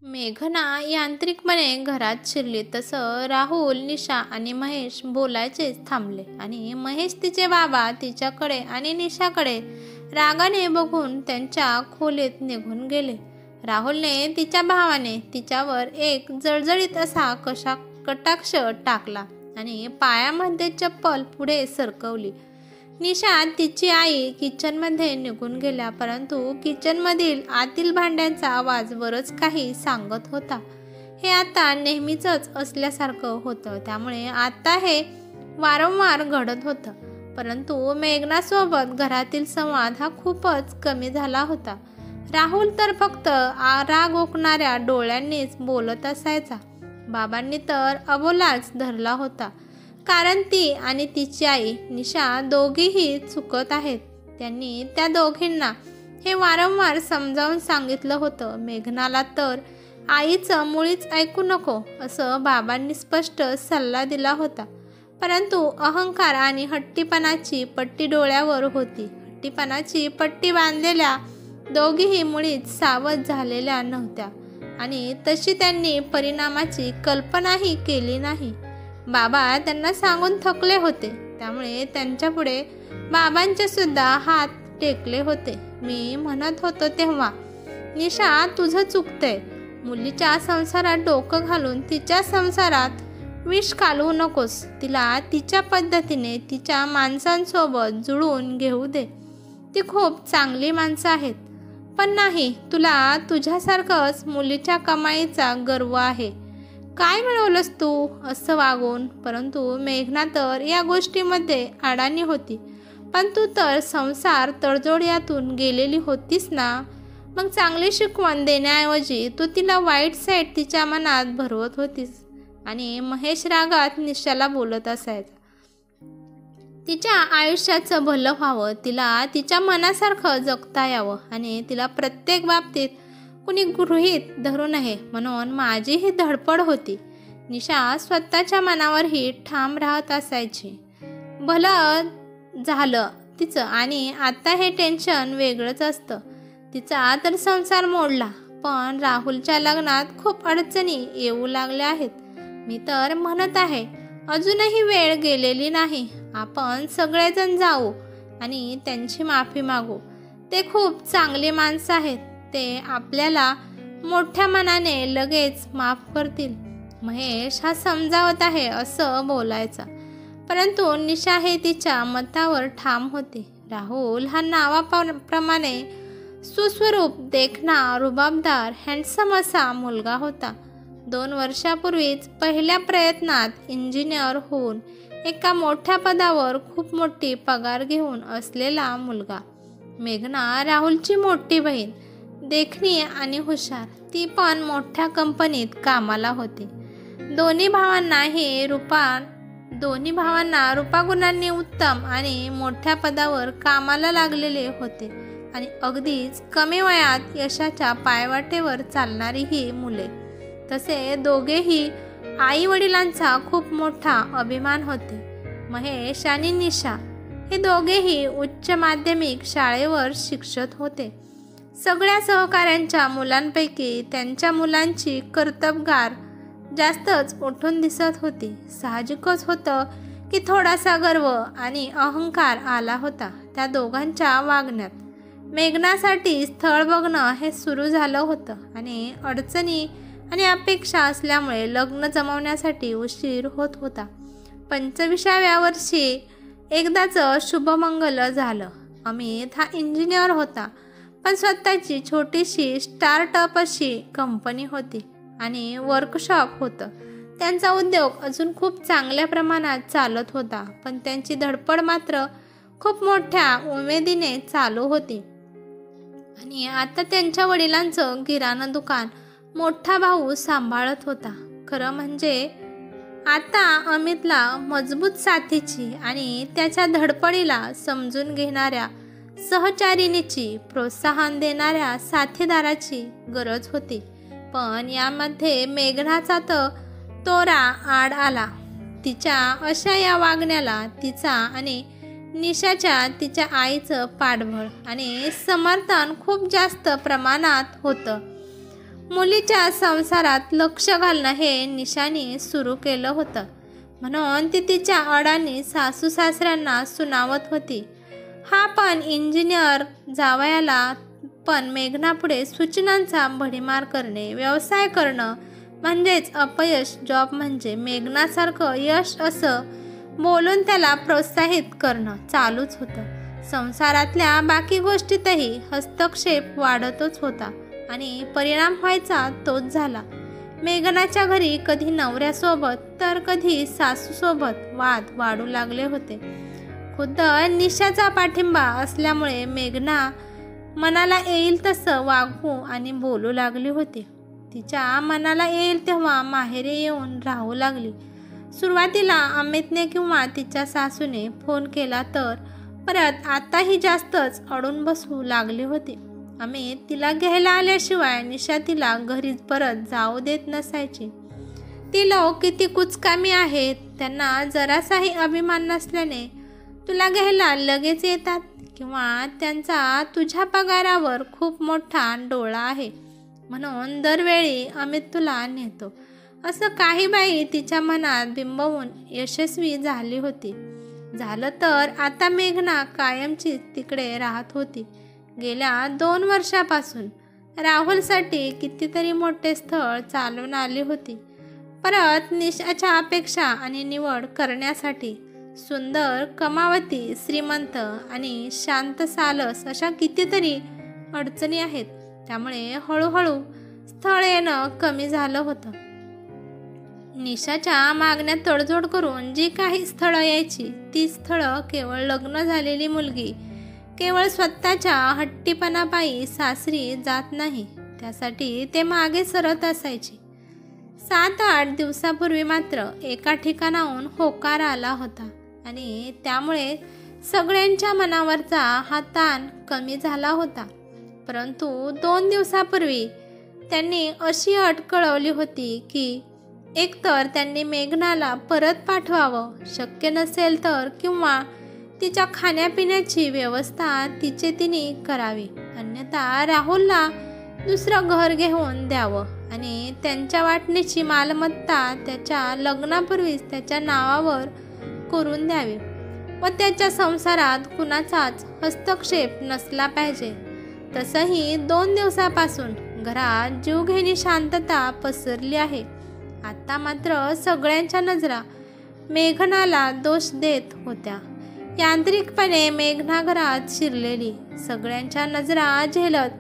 मेघना यांत्रिकपणे घरात शिरली तसं राहुल, निशा आणि महेश बोलायचेच थांबले आणि महेश तिचे बाबा तिच्याकडे आणि निशाकडे रागाने बघून त्यांच्या खोलीत निघून गेले. राहुलने तिच्या भावाने तिच्यावर एक जळजळीत असा कटाक्ष टाकला आणि पायामध्ये चप्पल पुढे सरकवली. निशा तिची आई किचनमध्ये निघून गेल्या, परंतु किचनमधील आतील भांड्यांचा आवाज बरंच काही सांगत होता. हे आता नेहमीचंच असल्यासारखं होतं, त्यामुळे आता हे वारंवार घडत होतं. परंतु मेघनासोबत घरातील संवाद हा खूपच कमी झाला होता. राहुल तर फक्त राग ओकणाऱ्या डोळ्यांनीच बोलत असायचा. बाबांनी तर अबोलाच धरला होता, कारण ती आणि तिची आई निशा दोघीही चुकत आहेत. त्यांनी त्या दोघींना हे वारंवार समजावून सांगितलं होतं. मेघनाला तर आईचं मुळीच ऐकू नको असं बाबांनी स्पष्ट सल्ला दिला होता. परंतु अहंकार आणि हट्टीपणाची पट्टी डोळ्यावर होती. हट्टीपणाची पट्टी बांधलेल्या दोघीही मुळीच सावध झालेल्या नव्हत्या आणि तशी त्यांनी परिणामाची कल्पनाही केली नाही. बाबा त्यांना सांगून थकले होते, त्यामुळे त्यांच्यापुढे बाबांचे सुद्धा हात टेकले होते. मी म्हणत होतो तेव्हा, निशा तुझं चुकतंय. मुलीच्या संसारात डोकं घालून तिच्या संसारात विष कालवू नकोस. तिला तिच्या पद्धतीने तिच्या माणसांसोबत जुळवून घेऊ दे. ती खूप चांगली माणसं आहेत. पण नाही, तुला तुझ्यासारखंच मुलीच्या कमाईचा गर्व आहे. काय मिळवलंस तू असं वागून? परंतु मेघना तर या गोष्टीमध्ये अडाणी होती. पण तू तर संसार तडजोड्यातून गेलेली होतीस ना. मग चांगली शिकवण देण्याऐवजी तू तिला वाईट साईड तिच्या मनात भरवत होतीस. आणि महेश रागात निशाला बोलत असायचा. तिच्या आयुष्याचं भलं व्हावं, तिला तिच्या मनासारखं जगता यावं आणि तिला प्रत्येक बाबतीत कुणी गृहीत धरू नये म्हणून माझी ही धडपड होती. निशा स्वतःच्या मनावरही ठाम राहत असायची. भलं झालं तिचं आणि आता हे टेन्शन वेगळंच असतं. तिचा तर संसार मोडला, पण राहुलच्या लग्नात खूप अडचणी येऊ लागल्या आहेत. मी तर म्हणत आहे, अजूनही वेळ गेलेली नाही. आपण सगळेजण जाऊ आणि त्यांची माफी मागू. ते खूप चांगली माणसं आहेत. ते आपल्याला मोठ्या मनाने लगेच माफ करतील. महेश हा समजावत आहे असं बोलायचा, परंतु निशा हे तिच्या मतावर ठाम होती. राहुल हा नावाप्रमाणे सुस्वरूप, देखणा, रुबाबदार, हँडसम असा मुलगा होता. 2 वर्षापूर्वीच पहिल्या प्रयत्नात इंजिनियर होऊन एका मोठ्या पदावर खूप मोठी पगार घेऊन असलेला मुलगा. मेघना राहुलची मोठी बहीण, देखणी आणि हुशार. ती पण मोठ्या कंपनीत कामाला होती. दोन्ही भावांना रूपागुणांनी उत्तम आणि मोठ्या पदावर कामाला लागलेले होते आणि अगदीच कमी वयात यशाच्या पायवाटेवर चालणारी ही मुले. तसे दोघेही आई वडिलांचा खूप मोठा अभिमान होते. महेश आणि निशा हे दोघेही उच्च माध्यमिक शाळेवर शिक्षक होते. सगळ्या सहकाऱ्यांच्या मुलांपैकी त्यांच्या मुलांची कर्तबगार जास्तच उठून दिसत होती. साहजिकच होतं की थोडासा गर्व आणि अहंकार आला होता त्या दोघांच्या वागण्यात. मेघनासाठी स्थळ बघणं हे सुरू झालं होतं आणि अडचणी आणि अपेक्षा असल्यामुळे लग्न जमवण्यासाठी उशीर होत होता. 25व्या वर्षी एकदाचं शुभमंगल झालं. अमित हा इंजिनियर होता, पण स्वतःची छोटीशी स्टार्टअप अशी कंपनी होती आणि वर्कशॉप होतं. त्यांचा उद्योग अजून खूप चांगल्या प्रमाणात चालत होता, पण त्यांची धडपड मात्र खूप मोठ्या उमेदीने चालू होती. आणि आता त्यांच्या वडिलांचं किराणा दुकान मोठा भाऊ सांभाळत होता. खरं म्हणजे आता अमितला मजबूत साथीची आणि त्याच्या धडपडीला समजून घेणाऱ्या सहचारिणीची, प्रोत्साहन देणाऱ्या साथीदाराची गरज होती. पण यामध्ये मेघनाचा तर तोरा आड आला. तिच्या अशा या वागण्याला तिचा आणि निशाच्या तिच्या आईचं पाठबळ आणि समर्थन खूप जास्त प्रमाणात होतं. मुलीच्या संसारात लक्ष घालणं हे निशाने सुरू केलं होतं, म्हणून ती तिच्या अडाणी सासू सासऱ्यांना सुनावत होती. हा पण इंजिनियर जावयाला पण मेघनापुढे सूचनांचा भडीमार करणे, व्यवसाय करणं म्हणजेच अपयश, जॉब म्हणजे मेघनासारखं यश असं बोलून त्याला प्रोत्साहित करणं चालूच होतं. संसारातल्या बाकी गोष्टीतही हस्तक्षेप वाढतच होता आणि परिणाम व्हायचा तोच झाला. मेघनाच्या घरी कधी नवऱ्यासोबत तर कधी सासूसोबत वाद वाढू लागले होते. खुद्द निशाचा पाठिंबा असल्यामुळे मेघना मनाला येईल तसं वागू आणि बोलू लागली होती. तिच्या मनाला येईल तेव्हा माहेरी येऊन राहू लागली. सुरुवातीला अमितने किंवा तिच्या सासूने फोन केला तर परत आताही जास्तच अडून बसू लागली होती. अमित तिला घ्यायला आल्याशिवाय निशा तिला घरी परत जाऊ देत नसायची. ती लोक किती कुचकामी आहेत, त्यांना जरासाही अभिमान नसल्याने तुला घ्यायला लगेच येतात किंवा त्यांचा तुझ्या पगारावर खूप मोठा डोळा आहे म्हणून दरवेळी अमित तुला नेतो, असं काही बाई तिच्या मनात बिंबवून यशस्वी झाली होती. झालं तर आता मेघना कायमची तिकडे राहत होती. गेल्या 2 वर्षापासून राहुलसाठी कितीतरी मोठे स्थळ चालून आली होती. परत निशाच्या अपेक्षा आणि निवड करण्यासाठी सुंदर, कमावती, श्रीमंत आणि शांत सालस अशा कितीतरी अडचणी आहेत. त्यामुळे हळूहळू स्थळ येणं कमी झालं होतं. निशाच्या मागण्यात तडजोड करून जी काही स्थळं यायची ती स्थळं केवळ लग्न झालेली मुलगी केवळ स्वतःच्या हट्टीपणापायी सासरी जात नाही, त्यासाठी ते मागे सरत असायचे. 7-8 दिवसापूर्वी मात्र एका ठिकाणाहून होकार आला होता आणि त्यामुळे सगळ्यांच्या मनावरचा हा ताण कमी झाला होता. परंतु 2 दिवसापूर्वी त्यांनी अशी अट कळवली होती की एकतर त्यांनी मेघनाला परत पाठवावं, शक्य नसेल तर किंवा तिच्या खाण्यापिण्याची व्यवस्था तिचे तिने करावी, अन्यथा राहुलला दुसरं घर घेऊन द्यावं आणि त्यांच्या वाटणीची मालमत्ता त्याच्या लग्नापूर्वीच त्याच्या नावावर करून द्यावी व त्याच्या संसारात कुणाचाच हस्तक्षेप नसला पाहिजे. तसंही 2 दिवसापासून घरात जीवघेणी शांतता पसरली आहे. आता मात्र सगळ्यांच्या नजरा मेघनाला दोष देत होत्या. यांत्रिकपणे मेघना घरात शिरलेली सगळ्यांच्या नजरा झेलत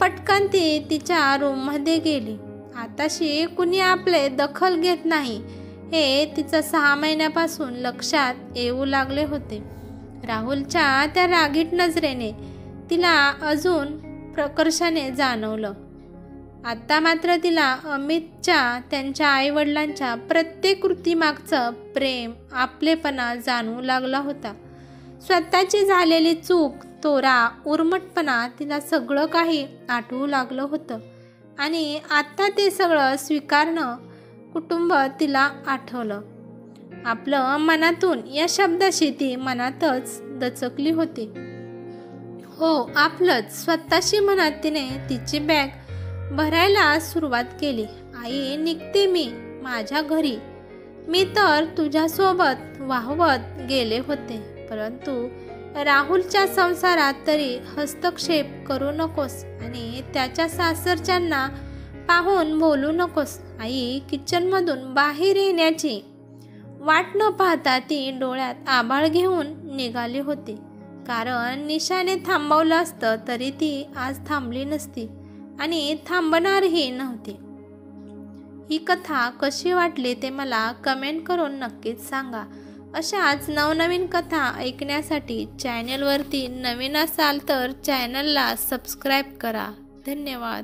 पटकन ती तिच्या रूममध्ये गेली. आताशी कुणी आपले दखल घेत नाही हे तिचं 6 महिन्यापासून लक्षात येऊ लागले होते. राहुलच्या त्या रागीट नजरेने तिला अजून प्रकर्षाने जाणवलं. आता मात्र तिला अमितच्या, त्यांच्या आईवडिलांच्या प्रत्येक कृतीमागचं प्रेम, आपलेपणा जाणवू लागला होता. स्वतःची झालेली चूक, तोरा, उर्मटपणा तिला सगळं काही आठवू लागलं होतं आणि आता ते सगळं स्वीकारणं कुटुंब तिला आठवलं. आपलं मनातून या शब्दाशी ती मनातच दचकली होती. हो, आपलंच. स्वतःशी म्हणत तिने तिची बॅग भरायला सुरुवात केली. आई, निघते मी माझ्या घरी. मी तर तुझ्यासोबत वाहवत गेले होते, परंतु राहुलच्या संसारात तरी हस्तक्षेप करू नकोस आणि त्याच्या सासरच्यांना पाहून बोलू नकोस. आई किचनमधून बाहेर येण्याची वाट न पाहता ती डोळ्यात आभाळ घेऊन निघाली होती. कारण निशाने थांबवलं असतं तरी ती आज थांबली नसती आणि थांबणारही नव्हती. ही कथा कशी वाटली ते मला कमेंट करून नक्कीच सांगा. अशाच नवनवीन कथा ऐकण्यासाठी चॅनलवरती नवीन असाल तर चॅनलला सबस्क्राईब करा. धन्यवाद.